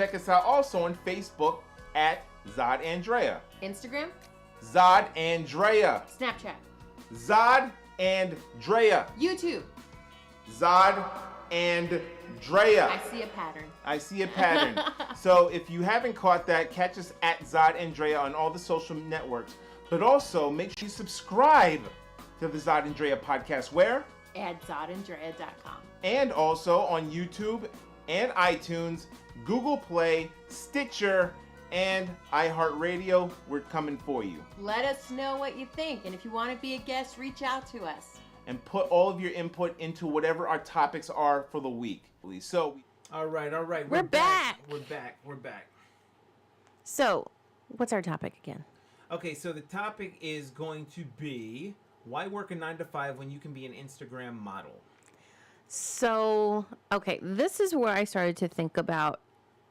Check us out also on Facebook at Zod and Drea. Instagram? Zod and Drea. Snapchat? Zod and Drea. YouTube? Zod and Drea. I see a pattern. I see a pattern. So if you haven't caught that, catch us at Zod and Drea on all the social networks. But also make sure you subscribe to the Zod and Drea podcast. Where? At zodanddrea.com. And also on YouTube and iTunes, Google Play, Stitcher, and iHeartRadio. We're coming for you. Let us know what you think. And if you want to be a guest, reach out to us. And put all of your input into whatever our topics are for the week. So, all right. We're back. We're back. So, what's our topic again? Okay, so the topic is going to be why work a 9 to 5 when you can be an Instagram model? So, okay, this is where I started to think about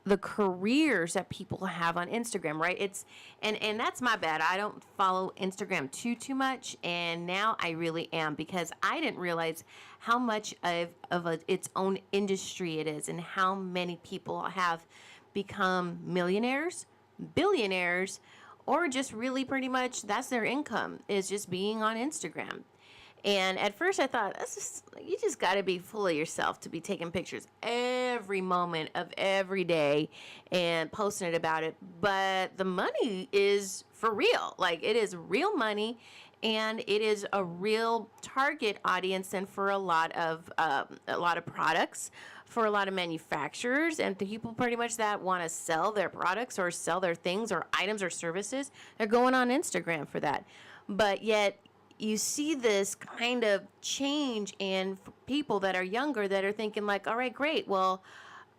the careers that people have on Instagram, right? It's and that's my bad. I don't follow Instagram too much, and now I really am, because I didn't realize how much of its own industry it is, and how many people have become millionaires, billionaires, or just really pretty much that's their income, is just being on Instagram. And at first I thought, you just got to be full of yourself to be taking pictures every moment of every day and posting it about it. But the money is for real. Like, it is real money, and it is a real target audience, and for a lot of products, for a lot of manufacturers and people pretty much that want to sell their products or sell their things or items or services. They're going on Instagram for that. But yet, you see this kind of change in people that are younger that are thinking like, all right, great. Well,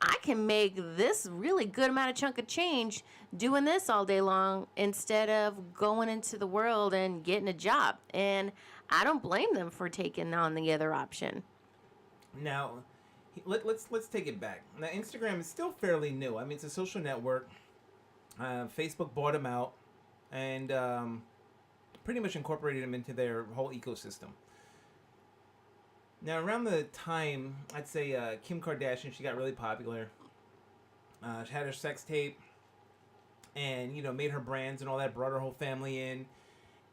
I can make this really good amount of chunk of change doing this all day long instead of going into the world and getting a job. And I don't blame them for taking on the other option. Now, let's take it back. Now, Instagram is still fairly new. I mean, it's a social network. Facebook bought them out, and pretty much incorporated them into their whole ecosystem. Now, around the time, I'd say Kim Kardashian, she got really popular. She had her sex tape, and made her brands and all that, brought her whole family in,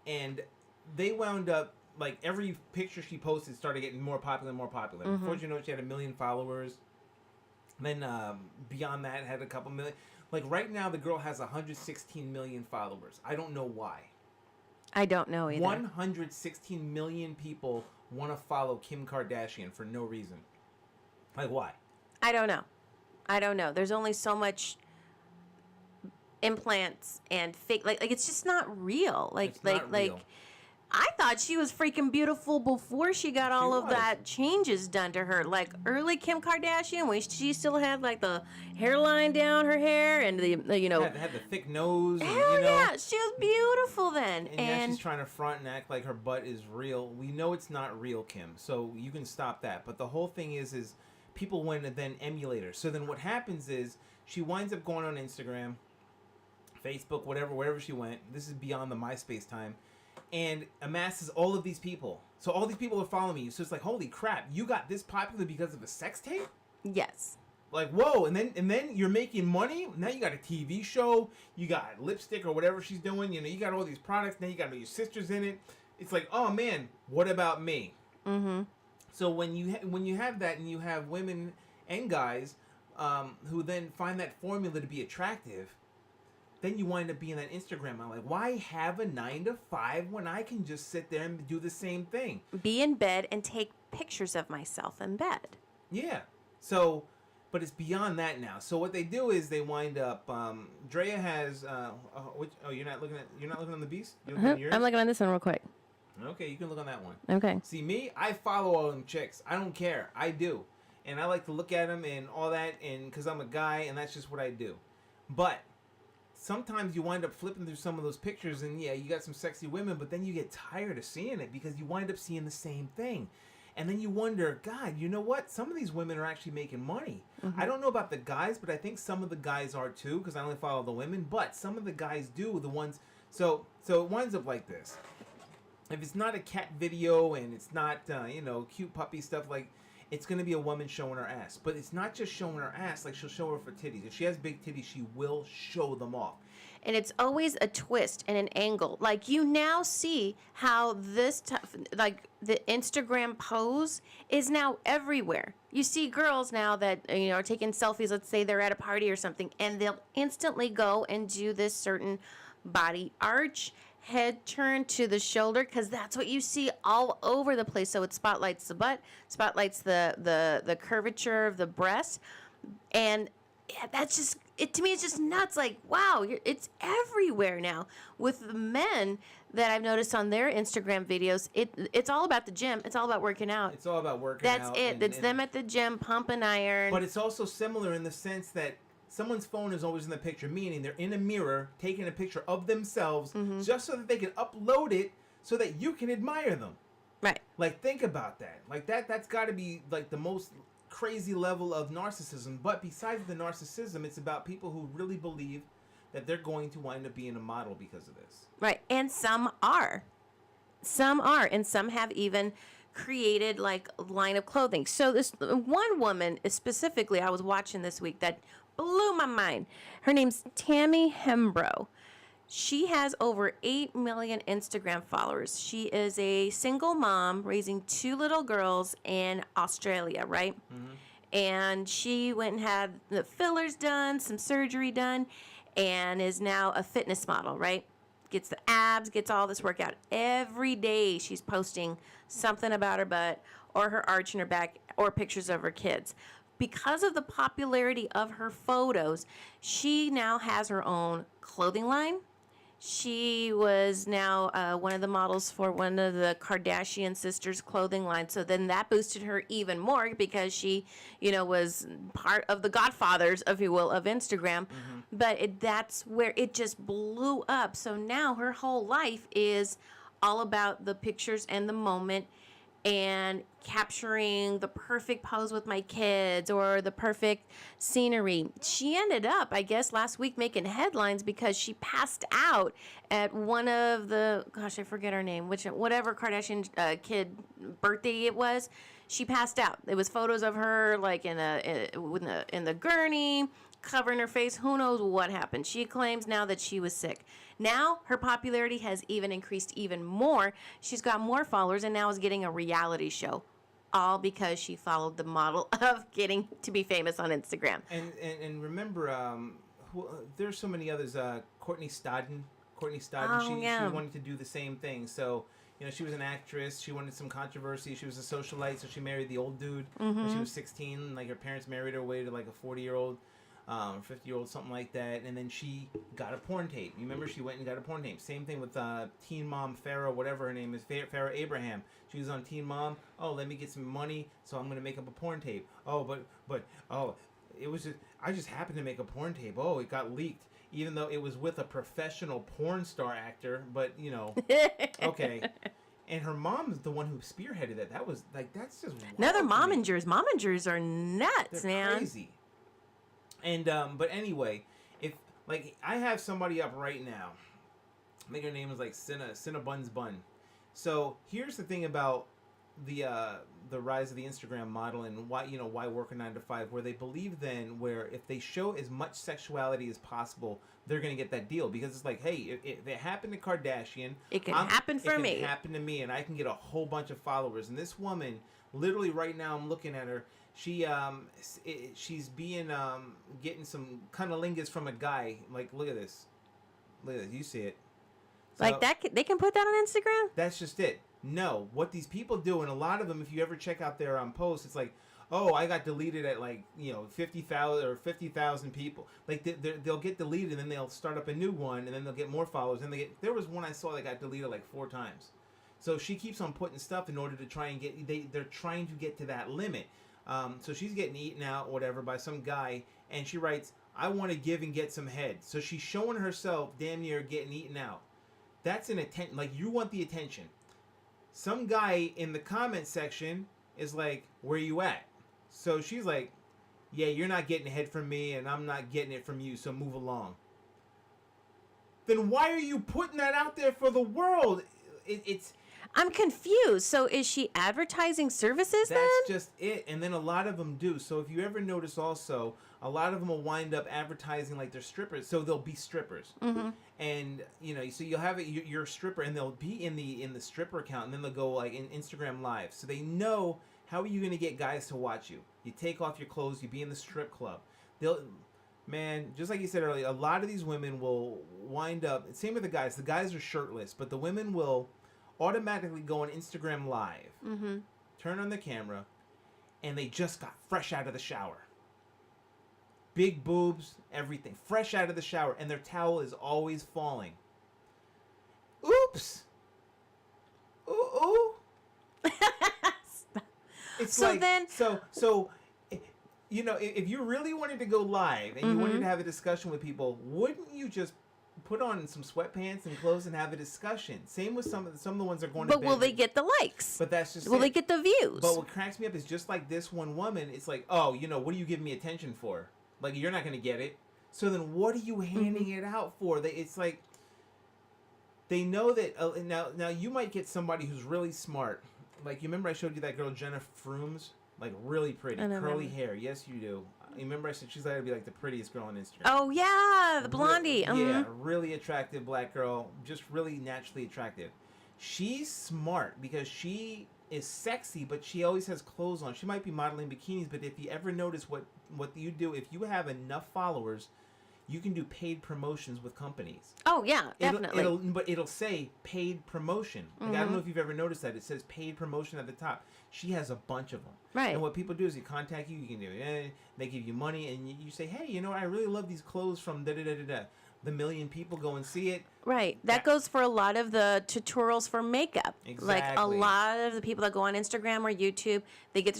and they wound up, like, every picture she posted started getting more popular and more popular. Mm-hmm. Before you know it, she had 1 million followers. Then beyond that, had a couple million. Like, right now, the girl has 116 million followers. I don't know why. I don't know either. 116 million people want to follow Kim Kardashian for no reason. Like, why? I don't know. There's only so much implants and fake. Like it's just not real. Like I thought she was freaking beautiful before she got all of that changes done to her. Like early Kim Kardashian, when she still had like the hairline down her hair and the had the thick nose. Hell yeah, she was beautiful then. And now she's trying to front and act like her butt is real. We know it's not real, Kim. So you can stop that. But the whole thing is people want to then emulate her. So then what happens is she winds up going on Instagram, Facebook, wherever she went. This is beyond the MySpace time. And amasses all of these people. So all these people are following you. So it's like, holy crap, you got this popular because of a sex tape? Yes. Like, whoa, and then you're making money? Now you got a TV show, you got lipstick or whatever she's doing, you got all these products, now you got your sisters in it. It's like, oh man, what about me? Mm-hmm. So when you have that, and you have women and guys who then find that formula to be attractive, then you wind up being that Instagram. I'm like, why have a 9 to 5 when I can just sit there and do the same thing? Be in bed and take pictures of myself in bed. Yeah. So, but it's beyond that now. So what they do is they wind up. Drea has. You're not looking on the Beast. You're looking at yours? I'm looking on this one real quick. Okay, you can look on that one. Okay. See me, I follow all them chicks. I don't care. I do, and I like to look at them and all that, and because I'm a guy, and that's just what I do. But sometimes you wind up flipping through some of those pictures, and yeah, you got some sexy women, but then you get tired of seeing it because you wind up seeing the same thing. And then you wonder, God, you know what? Some of these women are actually making money. Mm-hmm. I don't know about the guys, but I think some of the guys are too, because I only follow the women, but some of the guys do, the ones... So it winds up like this. If it's not a cat video and it's not, cute puppy stuff, like... it's going to be a woman showing her ass. But it's not just showing her ass. Like, she'll show her for titties. If she has big titties, she will show them off. And it's always a twist and an angle. Like, you now see how this, like, the Instagram pose is now everywhere. You see girls now that, are taking selfies. Let's say they're at a party or something, and they'll instantly go and do this certain body arch, head turn to the shoulder, because that's what you see all over the place. So it spotlights the butt, spotlights the curvature of the breast, and that's just it. To me, it's just nuts. Like, wow, it's everywhere now. With the men that I've noticed on their Instagram videos, it's all about the gym. It's all about working out. It's all about working out. That's it. It's them at the gym pumping iron. But it's also similar in the sense that someone's phone is always in the picture, meaning they're in a mirror taking a picture of themselves just so that they can upload it so that you can admire them. Right. Like, think about that. Like, that's got to be like the most crazy level of narcissism. But besides the narcissism, it's about people who really believe that they're going to wind up being a model because of this. Right. And some are. And some have even created like a line of clothing. So this one woman specifically I was watching this week that blew my mind. Her name's Tammy Hembrow. She has over 8 million Instagram followers. She is a single mom raising 2 little girls in Australia, right? And she went and had the fillers done, some surgery done, and is now a fitness model, right? Gets the abs, gets all this workout. Every day she's posting something about her butt or her arch in her back or pictures of her kids. Because of the popularity of her photos, she now has her own clothing line. She was now one of the models for one of the Kardashian sisters' clothing line. So then that boosted her even more because she, was part of the godfathers, if you will, of Instagram. But that's where it just blew up. So now her whole life is all about the pictures and the moment and capturing the perfect pose with my kids or the perfect scenery. She ended up, I guess, last week making headlines because she passed out at one of the, gosh, I forget her name, whatever Kardashian kid birthday it was. She passed out. It was photos of her like in the gurney, covering her face. Who knows what happened? She claims now that she was sick. Now her popularity has even increased even more. She's got more followers and now is getting a reality show, all because she followed the model of getting to be famous on Instagram. And remember, there's so many others. Courtney Stodden. She wanted to do the same thing. So she was an actress. She wanted some controversy. She was a socialite, so she married the old dude when she was 16. Like, her parents married her away to like a 40-year-old. 50-year-old, something like that, and then she got a porn tape. You remember, she went and got a porn tape. Same thing with Teen Mom Farrah, whatever her name is, Farrah Abraham. She was on Teen Mom. Oh, let me get some money, so I'm gonna make up a porn tape. Oh, but it was I just happened to make a porn tape. Oh, it got leaked, even though it was with a professional porn star actor. But okay. And her mom's the one who spearheaded it. That was like, that's just another momingers. Momingers are nuts, They're man. Crazy. And but anyway, if like I have somebody up right now, I think her name is like Cinnabun's Bun. So here's the thing about the rise of the Instagram model and why work a 9 to 5, where they believe then where if they show as much sexuality as possible, they're gonna get that deal, because it's like, hey, if it happened to Kardashian, it can happen for me. It can happen to me, and I can get a whole bunch of followers. And this woman, literally right now, I'm looking at her. She's being getting some cunnilingus from a guy. Like, look at this. You see it. So, like that, they can put that on Instagram? That's just it. No, what these people do, and a lot of them, if you ever check out their posts, it's like, oh, I got deleted at 50,000 or 50,000 people. Like, they'll get deleted, and then they'll start up a new one, and then they'll get more followers. And there was one I saw that got deleted like 4 times. So she keeps on putting stuff in order to try and they're trying to get to that limit. So she's getting eaten out, whatever, by some guy, and she writes, I want to give and get some head. So she's showing herself damn near getting eaten out. That's an attention. Like, you want the attention. Some guy in the comment section is like, where you at? So she's like, yeah, you're not getting head from me, and I'm not getting it from you, so move along. Then why are you putting that out there for the world? It's I'm confused. So is she advertising services then? That's just it. And then a lot of them do. So if you ever notice also, a lot of them will wind up advertising like they're strippers. So they'll be strippers. Mm-hmm. And, you know, so you'll have it, you're a stripper, and they'll be in the stripper account, and then they'll go like in Instagram Live. So they know, how are you going to get guys to watch you? You take off your clothes, you be in the strip club. Man, just like you said earlier, a lot of these women will wind up, same with the guys. The guys are shirtless, but the women will automatically go on Instagram Live, Mm-hmm. turn on the camera, and they just got fresh out of the shower. Big boobs, everything. Fresh out of the shower, and their towel is always falling. Oops. Ooh. It's So like, then- so, you know, if you really wanted to go live and you wanted to have a discussion with people, wouldn't you just put on some sweatpants and clothes and have a discussion? Same with some of the ones that are going to But bed. will they get the likes? But that's just Will it. they get the views? But what cracks me up is just like this one woman, it's like, oh, you know, what are you giving me attention for? Like, you're not going to get it. So then what are you handing it out for? It's like, they know that, now you might get somebody who's really smart. Like, you remember I showed you that girl, Jenna Frooms? Like, really pretty, curly hair. Yes, you do. You remember I said she's going to be like the prettiest girl on Instagram. Oh, yeah, the blondie. Yeah, really attractive black girl. Just really naturally attractive. She's smart because she is sexy, but she always has clothes on. She might be modeling bikinis, but if you ever notice what you do, if you have enough followers, you can do paid promotions with companies. Oh, yeah, definitely. But it'll say paid promotion. Like, I don't know if you've ever noticed that. It says paid promotion at the top. She has a bunch of them. Right. And what people do is they contact you. You can do it. They give you money, and you say, hey, you know what? I really love these clothes from da-da-da-da-da. The million people go and see it. Right. That goes for a lot of the tutorials for makeup. Like a Exactly. lot of the people that go on Instagram or YouTube, they get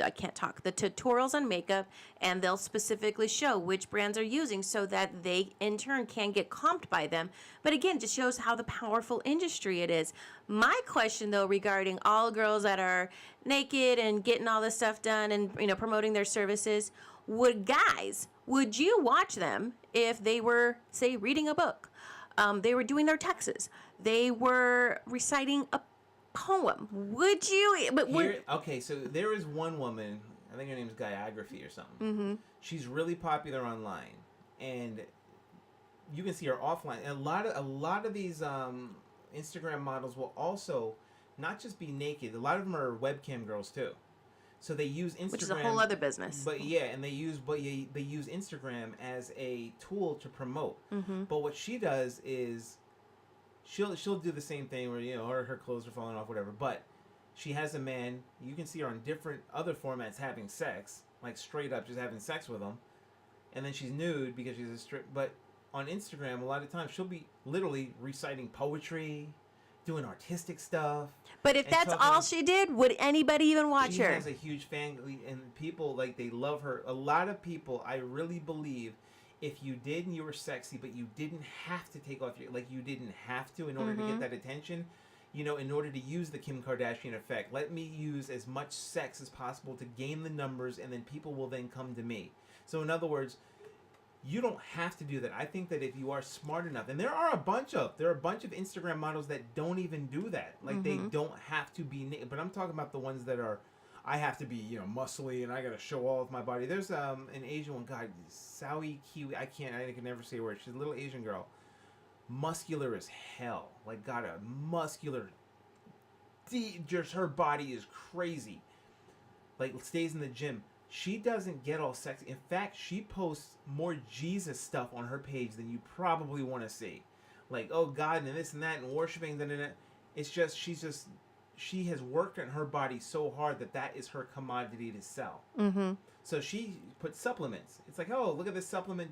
I can't talk. The tutorials on makeup, and they'll specifically show which brands are using so that they in turn can get comped by them. But again, it just shows how the powerful industry it is. My question though regarding all girls that are naked and getting all this stuff done and, you know, promoting their services, would you watch them if they were, say, reading a book? They were doing their taxes. They were reciting a poem. Would you? Okay, so there is one woman, I think her name's Guyography or something. Mm-hmm. She's really popular online, and you can see her offline. And a lot of these Instagram models will also not just be naked. A lot of them are webcam girls too. So they use Instagram, Which is a whole other business. But yeah, and they use Instagram as a tool to promote. Mm-hmm. But what she does is she'll do the same thing where, you know, her clothes are falling off, whatever. But she has a man. You can see her on different other formats having sex, like straight up just having sex with him, and then she's nude because she's a strip. But on Instagram, a lot of times she'll be literally reciting poetry, doing artistic stuff. But if that's all she did, would anybody even watch her? She has a huge fan, and people, like, they love her. A lot of people, I really believe, if you did and you were sexy, but you didn't have to take off you didn't have to in order to get that attention, you know, in order to use the Kim Kardashian effect, let me use as much sex as possible to gain the numbers, and then people will then come to me. So in other words, you don't have to do that. I think that if you are smart enough, and there are a bunch of Instagram models that don't even do that. Like, they don't have to be naked. But I'm talking about the ones that are, I have to be, you know, muscly, and I got to show all of my body. There's an Asian one, God, Sawi Kiwi. I can never say a word. She's a little Asian girl. Muscular as hell. Like, got a muscular, just her body is crazy. Like, stays in the gym. She doesn't get all sexy. In fact, she posts more Jesus stuff on her page than you probably want to see. Like, oh God, and this and that, and worshiping, it's just, she has worked on her body so hard that is her commodity to sell. Mm-hmm. So she puts supplements. It's like, oh, look at this supplement,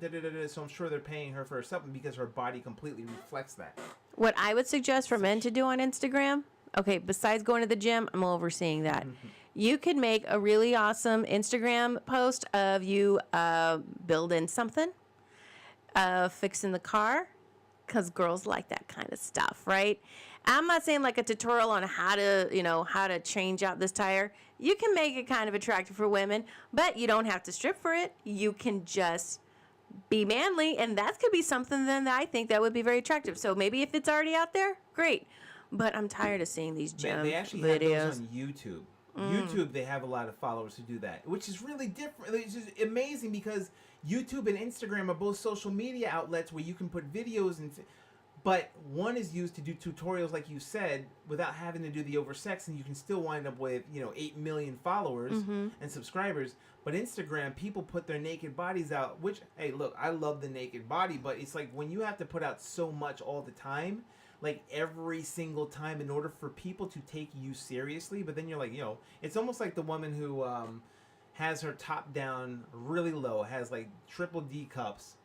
so I'm sure they're paying her for a supplement because her body completely reflects that. What I would suggest for men to do on Instagram, okay, besides going to the gym, I'm overseeing that. You could make a really awesome Instagram post of you building something, fixing the car, because girls like that kind of stuff, right? I'm not saying like a tutorial on how to change out this tire. You can make it kind of attractive for women, but you don't have to strip for it. You can just be manly, and that could be something then that I think that would be very attractive. So maybe if it's already out there, great. But I'm tired of seeing these gym They actually videos. have those on YouTube. YouTube, they have a lot of followers who do that, which is really different. It's just amazing because YouTube and Instagram are both social media outlets where you can put videos but one is used to do tutorials, like you said, without having to do the oversex, and you can still wind up with 8 million followers and subscribers. But Instagram, people put their naked bodies out, which, hey, look, I love the naked body, but it's like when you have to put out so much all the time, like every single time, in order for people to take you seriously. But then you're like, it's almost like the woman who has her top down really low, has like triple D cups,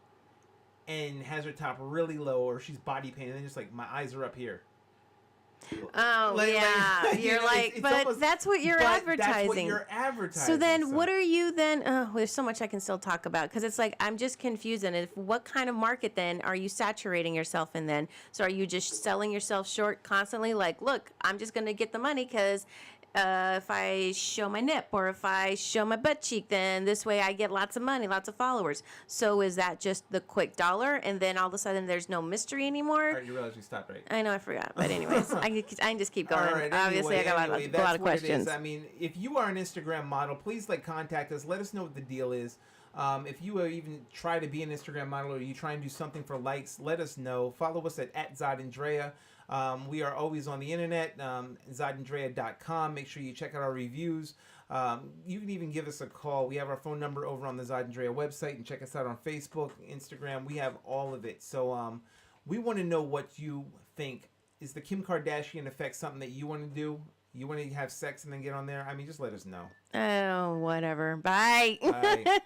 and has her top really low, or she's body painted, and then just like, my eyes are up here. Oh, yeah. You're like, it's but almost, that's what you're advertising. That's what you're advertising. So then what are you then? Oh, there's so much I can still talk about, because it's like, I'm just confused. And what kind of market then are you saturating yourself in then? So are you just selling yourself short constantly? Like, look, I'm just going to get the money because if I show my nip or if I show my butt cheek, then this way I get lots of money, lots of followers. So is that just the quick dollar, and then all of a sudden there's no mystery anymore? All right, you realize you stopped, right? I know, I forgot. But anyways, I can just keep going. All right, Obviously, I got a lot of questions. I mean, if you are an Instagram model, please contact us. Let us know what the deal is. If you even try to be an Instagram model, or you try and do something for likes, let us know. Follow us at Zod and Drea. We are always on the internet, zodanddrea.com. Make sure you check out our reviews. You can even give us a call. We have our phone number over on the Zod and Drea website, and check us out on Facebook, Instagram. We have all of it. So we want to know what you think. Is the Kim Kardashian effect something that you want to do? You want to have sex and then get on there? I mean, just let us know. Oh, whatever. Bye. Bye.